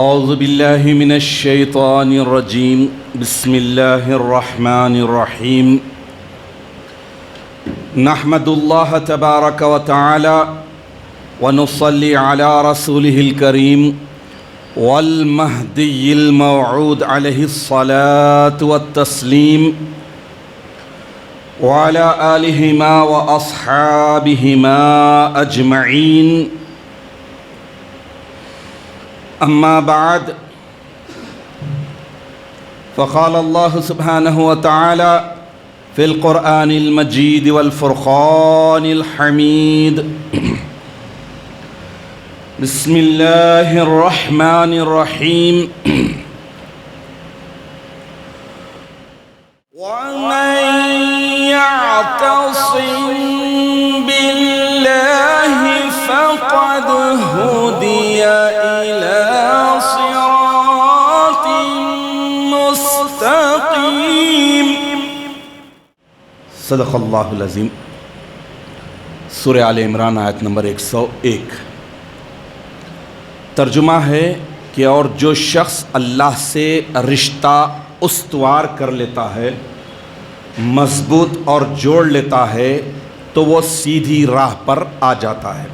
أعوذ بالله من الشيطان الرجيم. بسم الله الرحمن الرحيم. نحمد الله تبارك وتعالى ونصلي على رسوله الكريم والمهدي الموعود عليه الصلاة والتسليم وعلى آلهما وأصحابهما أجمعين. أما بعد فقال الله سبحانه وتعالى في القرآن المجيد والفرقان الحميد. بسم الله الرحمن الرحيم. ومن يعتصم بالله فقد هدي إلى صراط مستقيم. صدق اللہ العظیم. سورہ آل عمران آیت نمبر 101. ترجمہ ہے کہ اور جو شخص اللہ سے رشتہ استوار کر لیتا ہے، مضبوط اور جوڑ لیتا ہے، تو وہ سیدھی راہ پر آ جاتا ہے.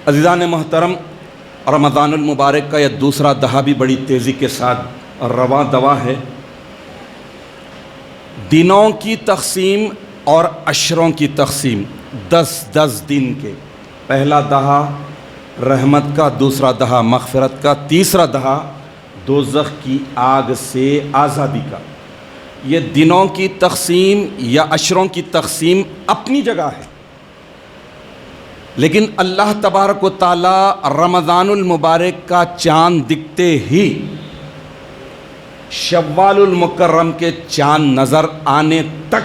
عزیزان محترم، رمضان المبارک کا یہ دوسرا دہا بھی بڑی تیزی کے ساتھ رواں دوا ہے. دنوں کی تقسیم اور عشروں کی تقسیم 10 دن کے. پہلا دہا رحمت کا، دوسرا دہا مغفرت کا، تیسرا دہا دوزخ کی آگ سے آزادی کا. یہ دنوں کی تقسیم یا عشروں کی تقسیم اپنی جگہ ہے، لیکن اللہ تبارک و تعالی رمضان المبارک کا چاند دکھتے ہی شوال المکرم کے چاند نظر آنے تک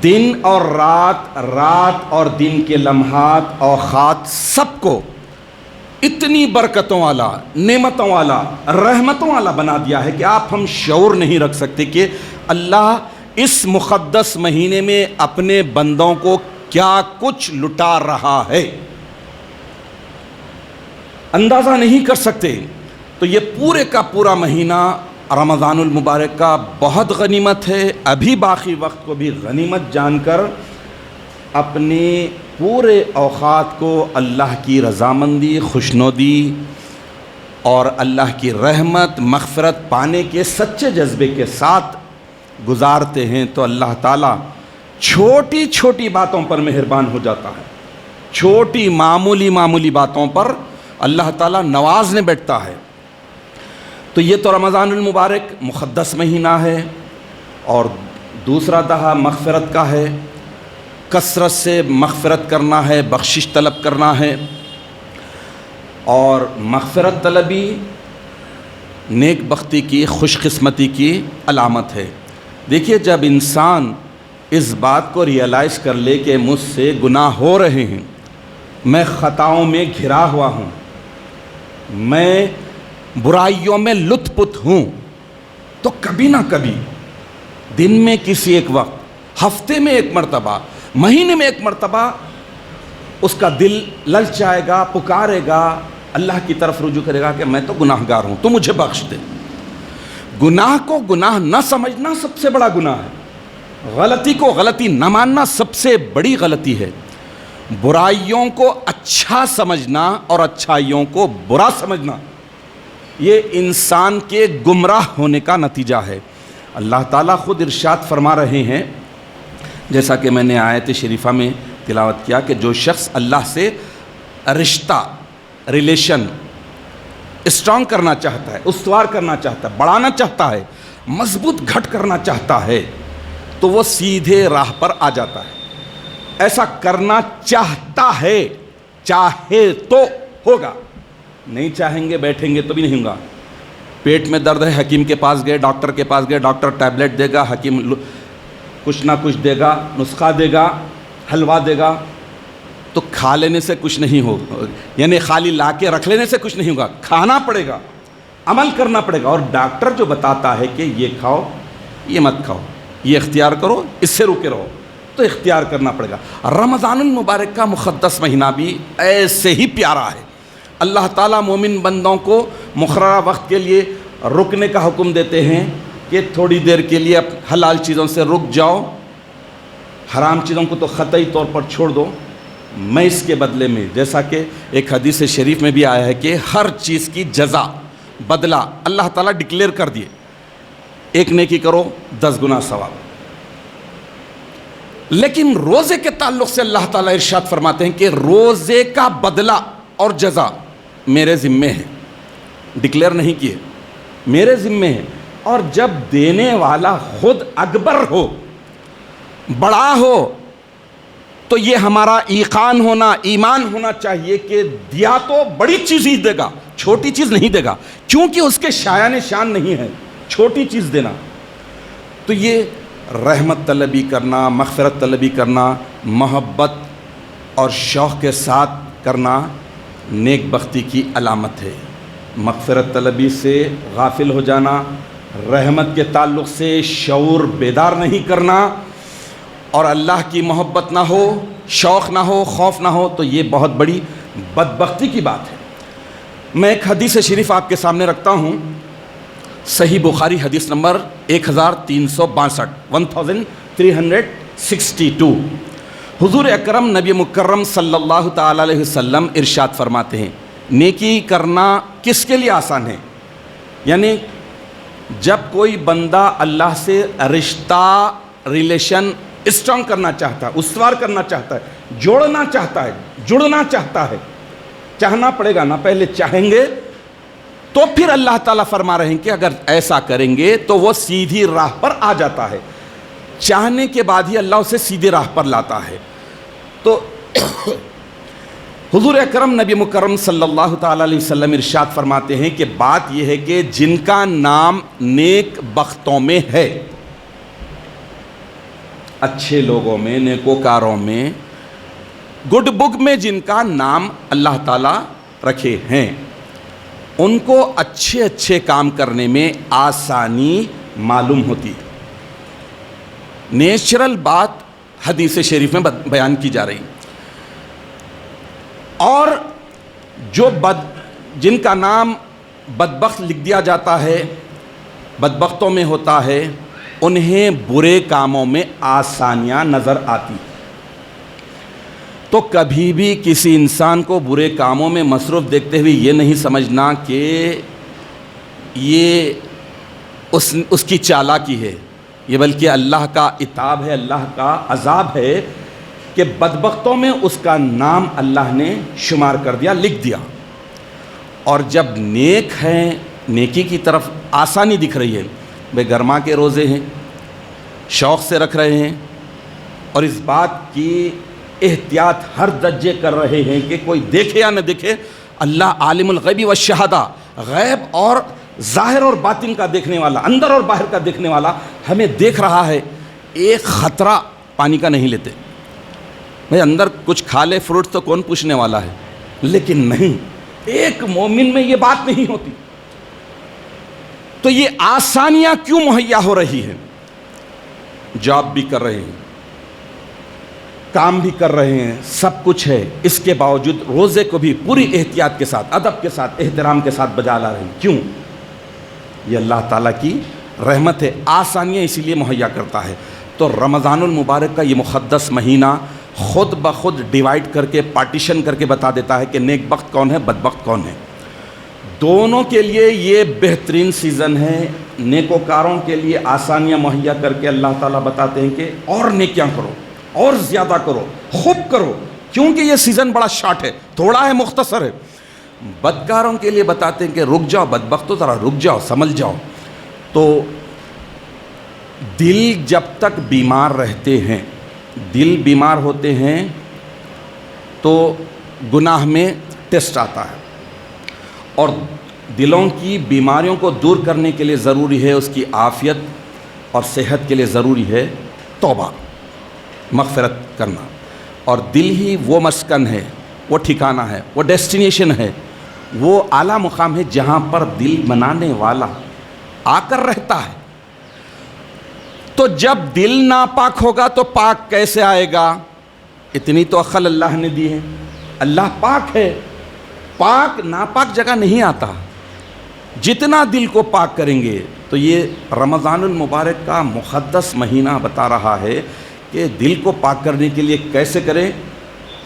دن اور رات، رات اور دن کے لمحات، اوقات سب کو اتنی برکتوں والا، نعمتوں والا، رحمتوں والا بنا دیا ہے کہ ہم شعور نہیں رکھ سکتے کہ اللہ اس مقدس مہینے میں اپنے بندوں کو کیا کچھ لٹا رہا ہے، اندازہ نہیں کر سکتے. تو یہ پورے کا پورا مہینہ رمضان المبارک کا بہت غنیمت ہے. ابھی باقی وقت کو بھی غنیمت جان کر اپنے پورے اوقات کو اللہ کی رضامندی، خوشنودی اور اللہ کی رحمت، مغفرت پانے کے سچے جذبے کے ساتھ گزارتے ہیں تو اللہ تعالیٰ چھوٹی چھوٹی باتوں پر مہربان ہو جاتا ہے. چھوٹی معمولی باتوں پر اللہ تعالیٰ نوازنے بیٹھتا ہے. تو یہ تو رمضان المبارک مقدس مہینہ ہے، اور دوسرا دہا مغفرت کا ہے. کثرت سے مغفرت کرنا ہے، بخشش طلب کرنا ہے، اور مغفرت طلبی نیک بختی کی، خوش قسمتی کی علامت ہے. دیکھیے، جب انسان اس بات کو ریئلائز کر لے کہ مجھ سے گناہ ہو رہے ہیں، میں خطاؤں میں گھرا ہوا ہوں، میں برائیوں میں لت پت ہوں، تو کبھی نہ کبھی دن میں کسی ایک وقت، ہفتے میں ایک مرتبہ، مہینے میں ایک مرتبہ اس کا دل للچائے گا، پکارے گا، اللہ کی طرف رجوع کرے گا کہ میں تو گناہ گار ہوں، تو مجھے بخش دے. گناہ کو گناہ نہ سمجھنا سب سے بڑا گناہ ہے. غلطی کو غلطی نہ ماننا سب سے بڑی غلطی ہے. برائیوں کو اچھا سمجھنا اور اچھائیوں کو برا سمجھنا، یہ انسان کے گمراہ ہونے کا نتیجہ ہے. اللہ تعالیٰ خود ارشاد فرما رہے ہیں، جیسا کہ میں نے آیت شریفہ میں تلاوت کیا، کہ جو شخص اللہ سے رشتہ، ریلیشن اسٹرانگ کرنا چاہتا ہے، استوار کرنا چاہتا ہے، بڑھانا چاہتا ہے، مضبوط گھٹ کرنا چاہتا ہے، تو وہ سیدھے راہ پر آ جاتا ہے. ایسا کرنا چاہتا ہے، چاہے تو ہوگا، نہیں چاہیں گے، بیٹھیں گے تو بھی نہیں ہوگا. پیٹ میں درد ہے، حکیم کے پاس گئے، ڈاکٹر کے پاس گئے، ڈاکٹر ٹیبلٹ دے گا، حکیم کچھ نہ کچھ دے گا، نسخہ دے گا، حلوہ دے گا، تو کھا لینے سے کچھ نہیں ہوگا، یعنی خالی لا کے رکھ لینے سے کچھ نہیں ہوگا. کھانا پڑے گا، عمل کرنا پڑے گا. اور ڈاکٹر جو بتاتا ہے کہ یہ کھاؤ، یہ مت کھاؤ، یہ اختیار کرو، اس سے روکے رہو، تو تو اختیار کرنا پڑے گا۔ رمضان المبارک کا مقدس مہینہ بھی ایسے ہی پیارا ہے۔ اللہ تعالیٰ مومن بندوں کو مقررہ وقت کے لیے رکنے کا حکم دیتے ہیں کہ تھوڑی دیر کے لیے حلال چیزوں سے رک جاؤ، حرام چیزوں کو تو قطعی طور پر چھوڑ دو، میں اس کے بدلے میں، جیسا کہ ایک حدیث شریف میں بھی آیا ہے کہ ہر چیز کی جزا، بدلہ اللہ تعالیٰ ڈکلیئر کر دیے، ایک نیکی کرو 10 گنا ثواب۔ لیکن روزے کے تعلق سے اللہ تعالیٰ ارشاد فرماتے ہیں کہ روزے کا بدلہ اور جزا میرے ذمے ہے، ڈکلیئر نہیں کیے، میرے ذمے ہے۔ اور جب دینے والا خود اکبر ہو، بڑا ہو، تو یہ ہمارا ایقان ہونا، ایمان ہونا چاہیے کہ دیا تو بڑی چیز ہی دے گا، چھوٹی چیز نہیں دے گا، کیونکہ اس کے شایان شان نہیں ہے چھوٹی چیز دینا۔ تو یہ رحمت طلبی کرنا، مغفرت طلبی کرنا، محبت اور شوق کے ساتھ کرنا نیک بختی کی علامت ہے۔ مغفرت طلبی سے غافل ہو جانا، رحمت کے تعلق سے شعور بیدار نہیں کرنا، اور اللہ کی محبت نہ ہو، شوق نہ ہو، خوف نہ ہو، تو یہ بہت بڑی بدبختی کی بات ہے۔ میں ایک حدیث شریف آپ کے سامنے رکھتا ہوں، صحیح بخاری حدیث نمبر 1362، 1362۔ حضور اکرم نبی مکرم صلی اللہ تعالی علیہ وسلم ارشاد فرماتے ہیں، نیکی کرنا کس کے لیے آسان ہے؟ یعنی جب کوئی بندہ اللہ سے رشتہ، ریلیشن اسٹرانگ کرنا چاہتا ہے، استوار کرنا چاہتا ہے، جوڑنا چاہتا ہے، جڑنا چاہتا ہے، چاہنا پڑے گا نا، پہلے چاہیں گے تو پھر اللہ تعالیٰ فرما رہے ہیں کہ اگر ایسا کریں گے تو وہ سیدھی راہ پر آ جاتا ہے، چاہنے کے بعد ہی اللہ اسے سیدھی راہ پر لاتا ہے۔ تو حضور اکرم نبی مکرم صلی اللہ تعالیٰ علیہ وسلم ارشاد فرماتے ہیں کہ بات یہ ہے کہ جن کا نام نیک بختوں میں ہے، اچھے لوگوں میں، نیکوکاروں میں، گڈ بک میں جن کا نام اللہ تعالیٰ رکھے ہیں، ان کو اچھے اچھے کام کرنے میں آسانی معلوم ہوتی ہے۔ نیچرل بات حدیث شریف میں بیان کی جا رہی۔ اور جو جن کا نام بدبخت لکھ دیا جاتا ہے، بدبختوں میں ہوتا ہے، انہیں برے کاموں میں آسانیاں نظر آتی۔ تو کبھی بھی کسی انسان کو برے کاموں میں مصروف دیکھتے ہوئے یہ نہیں سمجھنا کہ یہ اس کی چالاکی ہے، یہ بلکہ اللہ کا عتاب ہے، اللہ کا عذاب ہے کہ بدبختوں میں اس کا نام اللہ نے شمار کر دیا، لکھ دیا۔ اور جب نیک ہیں، نیکی کی طرف آسانی دکھ رہی ہے، بے گرما کے روزے ہیں، شوق سے رکھ رہے ہیں، اور اس بات کی احتیاط ہر درجے کر رہے ہیں کہ کوئی دیکھے یا نہ دیکھے، اللہ عالم الغیب والشہادہ، غیب اور ظاہر اور باطن کا دیکھنے والا، اندر اور باہر کا دیکھنے والا ہمیں دیکھ رہا ہے، ایک خطرہ پانی کا نہیں لیتے۔ بھائی اندر کچھ کھا لے فروٹ تو کون پوچھنے والا ہے، لیکن نہیں، ایک مومن میں یہ بات نہیں ہوتی۔ تو یہ آسانیاں کیوں مہیا ہو رہی ہیں؟ جاب بھی کر رہے ہیں، کام بھی کر رہے ہیں، سب کچھ ہے، اس کے باوجود روزے کو بھی پوری احتیاط کے ساتھ، ادب کے ساتھ، احترام کے ساتھ بجا لا رہے ہیں۔ کیوں؟ یہ اللہ تعالیٰ کی رحمت ہے، آسانیاں اسی لیے مہیا کرتا ہے۔ تو رمضان المبارک کا یہ مقدس مہینہ خود بخود ڈیوائیڈ کر کے، پارٹیشن کر کے بتا دیتا ہے کہ نیک بخت کون ہے، بدبخت کون ہے۔ دونوں کے لیے یہ بہترین سیزن ہے۔ نیکوکاروں کے لیے آسانیاں مہیا کر کے اللہ تعالیٰ بتاتے ہیں کہ اور نیکیاں کرو، اور زیادہ کرو، خوب کرو، کیونکہ یہ سیزن بڑا شارٹ ہے، تھوڑا ہے، مختصر ہے۔ بدکاروں کے لیے بتاتے ہیں کہ رک جاؤ، بدبختو ذرا رک جاؤ، سمجھ جاؤ۔ تو دل جب تک بیمار رہتے ہیں، دل بیمار ہوتے ہیں تو گناہ میں ٹیسٹ آتا ہے، اور دلوں کی بیماریوں کو دور کرنے کے لیے ضروری ہے، اس کی عافیت اور صحت کے لیے ضروری ہے توبہ، مغفرت کرنا۔ اور دل ہی وہ مسکن ہے، وہ ٹھکانہ ہے، وہ ڈیسٹینیشن ہے، وہ اعلیٰ مقام ہے جہاں پر دل بنانے والا آ کر رہتا ہے۔ تو جب دل ناپاک ہوگا تو پاک کیسے آئے گا؟ اتنی تو عقل اللہ نے دی ہے. اللہ پاک ہے، پاک ناپاک جگہ نہیں آتا. جتنا دل کو پاک کریں گے تو یہ رمضان المبارک کا مقدس مہینہ بتا رہا ہے کہ دل کو پاک کرنے کے لیے کیسے کریں.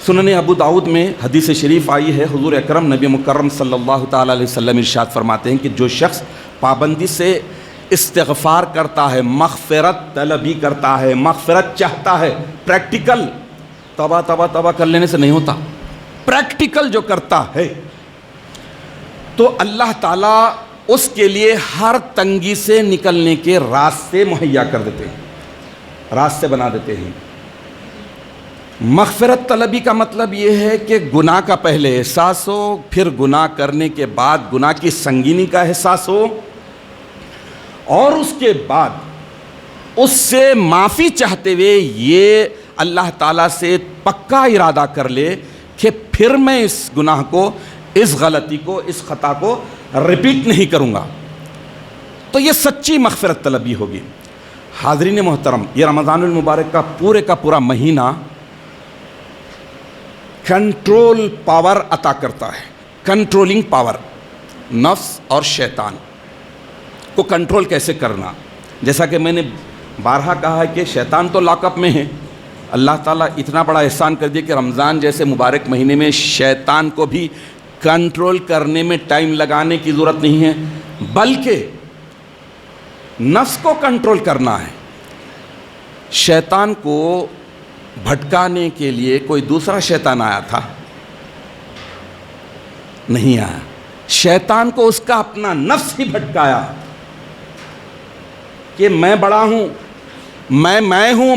سنن ابو داؤد میں حدیث شریف آئی ہے، حضور اکرم نبی مکرم صلی اللہ تعالیٰ علیہ وسلم ارشاد فرماتے ہیں کہ جو شخص پابندی سے استغفار کرتا ہے، مغفرت طلبی کرتا ہے، مغفرت چاہتا ہے، پریکٹیکل، توبہ کر لینے سے نہیں ہوتا، پریکٹیکل جو کرتا ہے تو اللہ تعالیٰ اس کے لیے ہر تنگی سے نکلنے کے راستے مہیا کر دیتے ہیں، راستے بنا دیتے ہیں. مغفرت طلبی کا مطلب یہ ہے کہ گناہ کا پہلے احساس ہو، پھر گناہ کرنے کے بعد گناہ کی سنگینی کا احساس ہو، اور اس کے بعد اس سے معافی چاہتے ہوئے یہ اللہ تعالیٰ سے پکا ارادہ کر لے کہ پھر میں اس گناہ کو، اس غلطی کو، اس خطا کو ریپیٹ نہیں کروں گا. تو یہ سچی مغفرت طلبی ہوگی. حاضرین محترم، یہ رمضان المبارک کا پورا مہینہ کنٹرول پاور عطا کرتا ہے. کنٹرولنگ پاور، نفس اور شیطان کو کنٹرول کیسے کرنا. جیسا کہ میں نے بارہا کہا ہے کہ شیطان تو لاک اپ میں ہے. اللہ تعالیٰ اتنا بڑا احسان کر دیا کہ رمضان جیسے مبارک مہینے میں شیطان کو بھی کنٹرول کرنے میں ٹائم لگانے کی ضرورت نہیں ہے، بلکہ نفس کو کنٹرول کرنا ہے. شیطان کو بھٹکانے کے لیے کوئی دوسرا شیطان آیا تھا؟ نہیں آیا. شیطان کو اس کا اپنا نفس ہی بھٹکایا کہ میں بڑا ہوں، میں ہوں،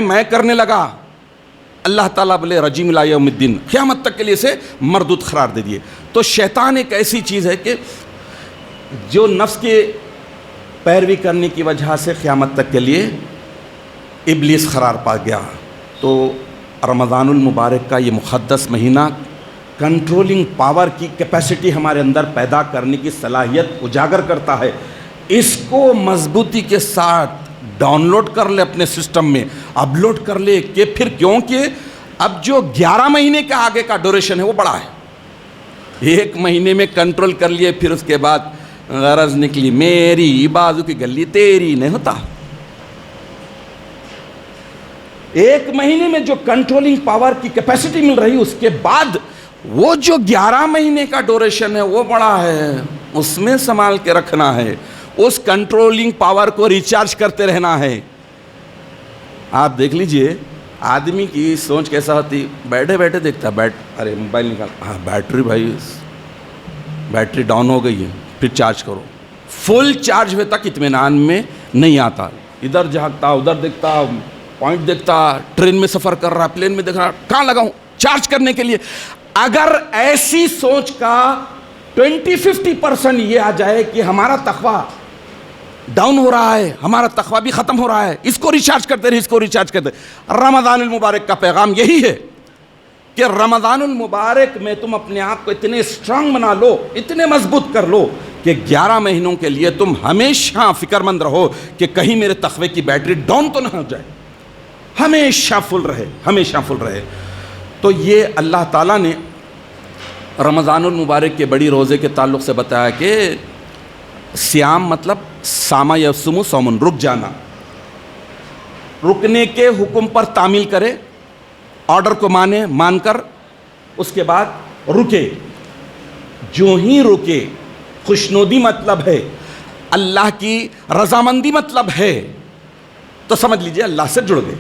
میں کرنے لگا. اللہ تعالیٰ بولے رجیم الی یوم الدین، قیامت تک کے لیے اسے مردود قرار دے دیے. تو شیطان ایک ایسی چیز ہے کہ جو نفس کے پیروی کرنے کی وجہ سے قیامت تک کے لیے ابلیس قرار پا گیا. تو رمضان المبارک کا یہ مقدس مہینہ کنٹرولنگ پاور کی کیپیسٹی ہمارے اندر پیدا کرنے کی صلاحیت اجاگر کرتا ہے. اس کو مضبوطی کے ساتھ ڈاؤن لوڈ کر لے، اپنے سسٹم میں اپلوڈ کر لے کہ پھر، کیونکہ اب جو 11 مہینے کے آگے کا ڈیوریشن ہے وہ بڑا ہے. 1 مہینے میں کنٹرول کر لیے، پھر اس کے بعد غرض نکلی میری بازو کی گلی تیری، نہیں ہوتا. 1 مہینے میں جو کنٹرولنگ پاور کی کیپیسٹی مل رہی، اس کے بعد وہ جو 11 مہینے کا ڈیوریشن ہے وہ بڑا ہے، اس میں سنبھال کے رکھنا ہے، اس کنٹرولنگ پاور کو ریچارج کرتے رہنا ہے. آپ دیکھ لیجئے آدمی کی سوچ کیسا ہوتی، بیٹھے بیٹھے دیکھتا ارے موبائل نکال، ہاں بیٹری بھائی بیٹری ڈاؤن ہو گئی ہے، پھر چارج کرو. فل چارج ہوئے تک اطمینان میں نہیں آتا، ادھر جھانکتا، ادھر دیکھتا، پوائنٹ دیکھتا، ٹرین میں سفر کر رہا، پلین میں دیکھ رہا، کہاں لگاؤں چارج کرنے کے لیے. اگر ایسی سوچ کا 20-50% یہ آ جائے کہ ہمارا تقویٰ ڈاؤن ہو رہا ہے، ہمارا تقویٰ بھی ختم ہو رہا ہے، اس کو ریچارج کرتے رہے، اس کو ریچارج کرتے. رمضان المبارک کا پیغام یہی ہے کہ رمضان المبارک میں تم اپنے آپ کو اتنے اسٹرانگ بنا لو، اتنے مضبوط کر لو کہ 11 مہینوں کے لیے تم ہمیشہ فکر مند رہو کہ کہیں میرے تقوی کی بیٹری ڈاؤن تو نہ ہو جائے، ہمیشہ فل رہے، ہمیشہ فل رہے. تو یہ اللہ تعالیٰ نے رمضان المبارک کے بڑی روزے کے تعلق سے بتایا کہ سیام مطلب ساما یسوم سومن، رک جانا، رکنے کے حکم پر تعمیل کرے، آرڈر کو مان کر اس کے بعد رکے. جو ہی رکے، خوشنودی مطلب ہے، اللہ کی رضامندی مطلب ہے، تو سمجھ لیجئے اللہ سے جڑ گئے.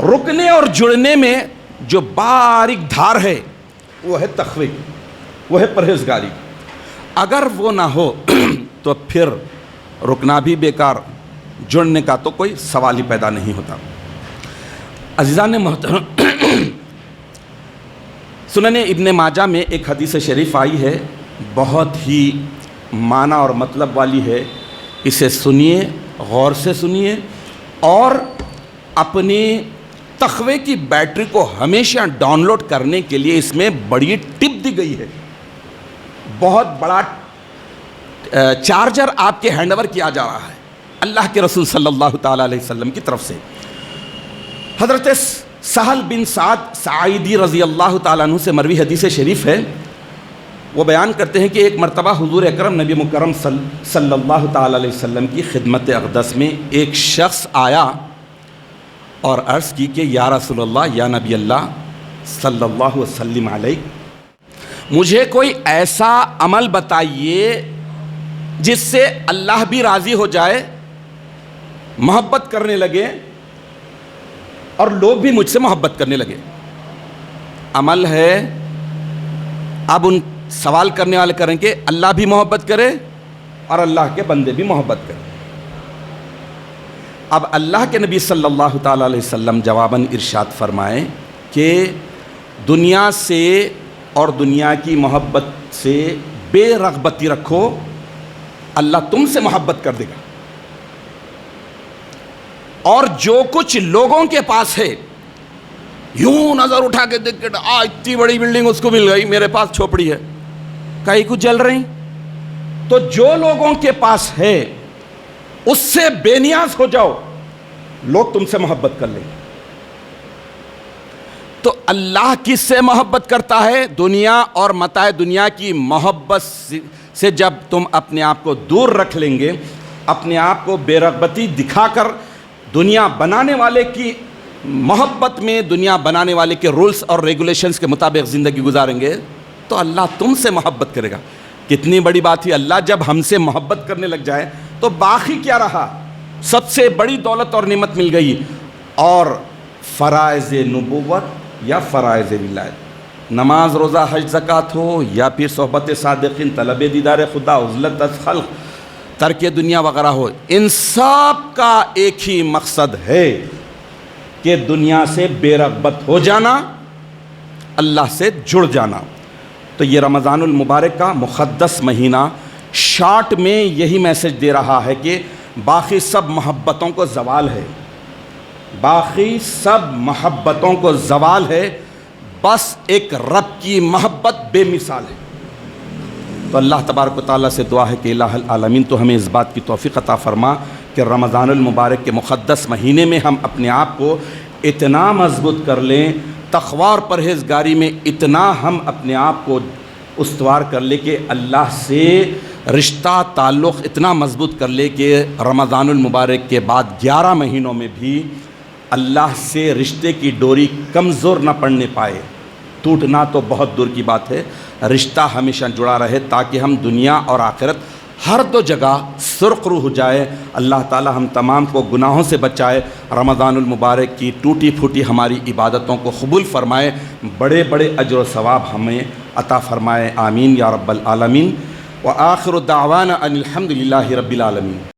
رکنے اور جڑنے میں جو باریک دھار ہے وہ ہے تقوی، وہ ہے پرہیزگاری. اگر وہ نہ ہو تو پھر رکنا بھی بیکار، جڑنے کا تو کوئی سوال ہی پیدا نہیں ہوتا. عزیزان محترم، سنن ابن ماجہ میں ایک حدیث شریف آئی ہے، بہت ہی معنی اور مطلب والی ہے. اسے سنیے، غور سے سنیے، اور اپنی تقوی کی بیٹری کو ہمیشہ ڈاؤن لوڈ کرنے کے لیے اس میں بڑی ٹپ دی گئی ہے. بہت بڑا چارجر آپ کے ہینڈ اوور کیا جا رہا ہے. اللہ کے رسول صلی اللہ تعالیٰ علیہ وسلم کی طرف سے۔ حضرت سہل بن سعد ساعدی رضی اللہ تعالیٰ عنہ سے مروی حدیث شریف ہے، وہ بیان کرتے ہیں کہ ایک مرتبہ حضور اکرم نبی مکرم صلی اللہ تعالیٰ علیہ وسلم کی خدمت اقدس میں ایک شخص آیا اور عرض کی کہ یا رسول اللہ، یا نبی اللہ صلی اللہ وسلم علیہ، مجھے کوئی ایسا عمل بتائیے جس سے اللہ بھی راضی ہو جائے، محبت کرنے لگے اور لوگ بھی مجھ سے محبت کرنے لگے۔ عمل ہے، اب ان سوال کرنے والے کریں کہ اللہ بھی محبت کرے اور اللہ کے بندے بھی محبت کریں۔ اب اللہ کے نبی صلی اللہ تعالیٰ علیہ وسلم جواباً ارشاد فرمائیں کہ دنیا سے اور دنیا کی محبت سے بے رغبتی رکھو، اللہ تم سے محبت کر دے گا۔ اور جو کچھ لوگوں کے پاس ہے، یوں نظر اٹھا کے دیکھ کے اتنی بڑی بلڈنگ اس کو مل گئی، میرے پاس چھوپڑی ہے، کئی کچھ جل رہی، تو جو لوگوں کے پاس ہے اس سے بے نیاز ہو جاؤ، لوگ تم سے محبت کر لیں۔ تو اللہ کس سے محبت کرتا ہے؟ دنیا اور متاع دنیا کی محبت سے جب تم اپنے آپ کو دور رکھ لیں گے، اپنے آپ کو بے رغبتی دکھا کر دنیا بنانے والے کی محبت میں، دنیا بنانے والے کے رولز اور ریگولیشنز کے مطابق زندگی گزاریں گے، تو اللہ تم سے محبت کرے گا۔ کتنی بڑی بات ہے، اللہ جب ہم سے محبت کرنے لگ جائے تو باقی کیا رہا؟ سب سے بڑی دولت اور نعمت مل گئی، اور فرائض نبوت یا فرائض ولایت، نماز روزہ حج زکوٰۃ ہو، یا پھر صحبت صادقین، طلب دیدار خدا، عزلت از خلق، ترک دنیا وغیرہ ہو، ان سب کا ایک ہی مقصد ہے کہ دنیا سے بے رغبت ہو جانا، اللہ سے جڑ جانا۔ تو یہ رمضان المبارک کا مقدس مہینہ شارٹ میں یہی میسج دے رہا ہے کہ باقی سب محبتوں کو زوال ہے، باقی سب محبتوں کو زوال ہے، بس ایک رب کی محبت بے مثال ہے۔ تو اللہ تبارک و تعالیٰ سے دعا ہے کہ الہ العالمین تو ہمیں اس بات کی توفیق عطا فرما کہ رمضان المبارک کے مقدس مہینے میں ہم اپنے آپ کو اتنا مضبوط کر لیں، تقوی اور پرہیزگاری میں اتنا ہم اپنے آپ کو استوار کر لیں کہ اللہ سے رشتہ تعلق اتنا مضبوط کر لے کہ رمضان المبارک کے بعد 11 مہینوں میں بھی اللہ سے رشتے کی ڈوری کمزور نہ پڑنے پائے، ٹوٹنا تو بہت دور کی بات ہے، رشتہ ہمیشہ جڑا رہے تاکہ ہم دنیا اور آخرت ہر دو جگہ سرخرو ہو جائے۔ اللہ تعالی ہم تمام کو گناہوں سے بچائے، رمضان المبارک کی ٹوٹی پھوٹی ہماری عبادتوں کو قبول فرمائے، بڑے بڑے اجر و ثواب ہمیں عطا فرمائے، آمین یا رب العالمین۔ وآخر دعوانا ان الحمد للہ رب العالمین۔